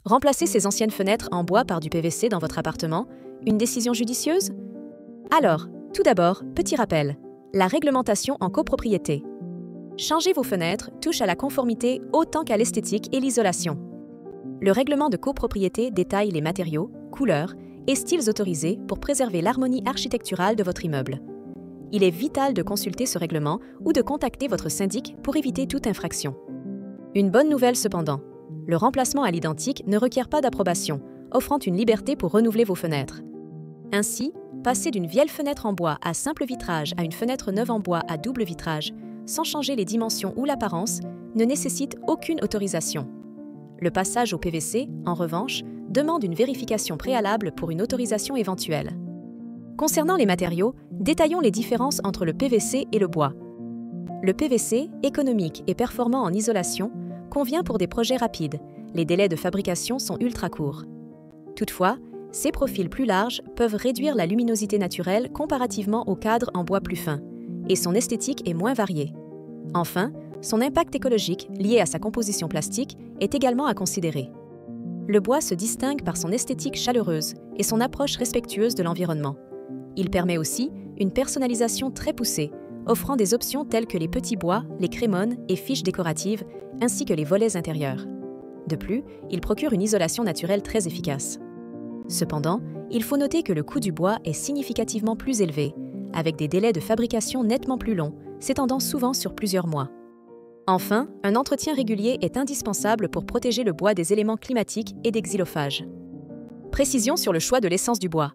Remplacer ces anciennes fenêtres en bois par du PVC dans votre appartement, une décision judicieuse? Alors, tout d'abord, petit rappel, la réglementation en copropriété. Changer vos fenêtres touche à la conformité autant qu'à l'esthétique et l'isolation. Le règlement de copropriété détaille les matériaux, couleurs et styles autorisés pour préserver l'harmonie architecturale de votre immeuble. Il est vital de consulter ce règlement ou de contacter votre syndic pour éviter toute infraction. Une bonne nouvelle cependant, le remplacement à l'identique ne requiert pas d'approbation, offrant une liberté pour renouveler vos fenêtres. Ainsi, passer d'une vieille fenêtre en bois à simple vitrage à une fenêtre neuve en bois à double vitrage, sans changer les dimensions ou l'apparence, ne nécessite aucune autorisation. Le passage au PVC, en revanche, demande une vérification préalable pour une autorisation éventuelle. Concernant les matériaux, détaillons les différences entre le PVC et le bois. Le PVC, économique et performant en isolation, convient pour des projets rapides. Les délais de fabrication sont ultra courts. Toutefois, ces profils plus larges peuvent réduire la luminosité naturelle comparativement au cadre en bois plus fin, et son esthétique est moins variée. Enfin, son impact écologique, lié à sa composition plastique, est également à considérer. Le bois se distingue par son esthétique chaleureuse et son approche respectueuse de l'environnement. Il permet aussi une personnalisation très poussée, offrant des options telles que les petits bois, les crémones et fiches décoratives, ainsi que les volets intérieurs. De plus, il procure une isolation naturelle très efficace. Cependant, il faut noter que le coût du bois est significativement plus élevé, avec des délais de fabrication nettement plus longs, s'étendant souvent sur plusieurs mois. Enfin, un entretien régulier est indispensable pour protéger le bois des éléments climatiques et des xylophages. Précision sur le choix de l'essence du bois.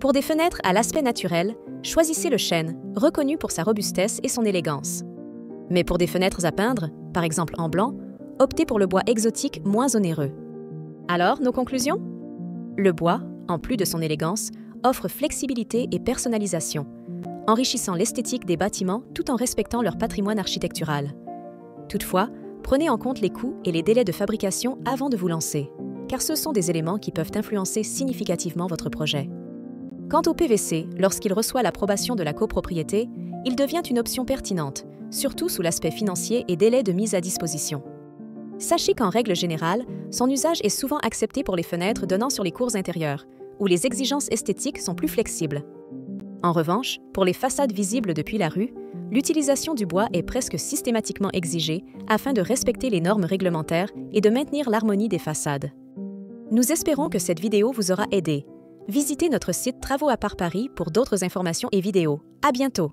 Pour des fenêtres à l'aspect naturel, choisissez le chêne, reconnu pour sa robustesse et son élégance. Mais pour des fenêtres à peindre, par exemple en blanc, optez pour le bois exotique moins onéreux. Alors, nos conclusions? Le bois, en plus de son élégance, offre flexibilité et personnalisation, enrichissant l'esthétique des bâtiments tout en respectant leur patrimoine architectural. Toutefois, prenez en compte les coûts et les délais de fabrication avant de vous lancer, car ce sont des éléments qui peuvent influencer significativement votre projet. Quant au PVC, lorsqu'il reçoit l'approbation de la copropriété, il devient une option pertinente, surtout sous l'aspect financier et délai de mise à disposition. Sachez qu'en règle générale, son usage est souvent accepté pour les fenêtres donnant sur les cours intérieures, où les exigences esthétiques sont plus flexibles. En revanche, pour les façades visibles depuis la rue, l'utilisation du bois est presque systématiquement exigée afin de respecter les normes réglementaires et de maintenir l'harmonie des façades. Nous espérons que cette vidéo vous aura aidé. Visitez notre site Travaux à Part Paris pour d'autres informations et vidéos. À bientôt!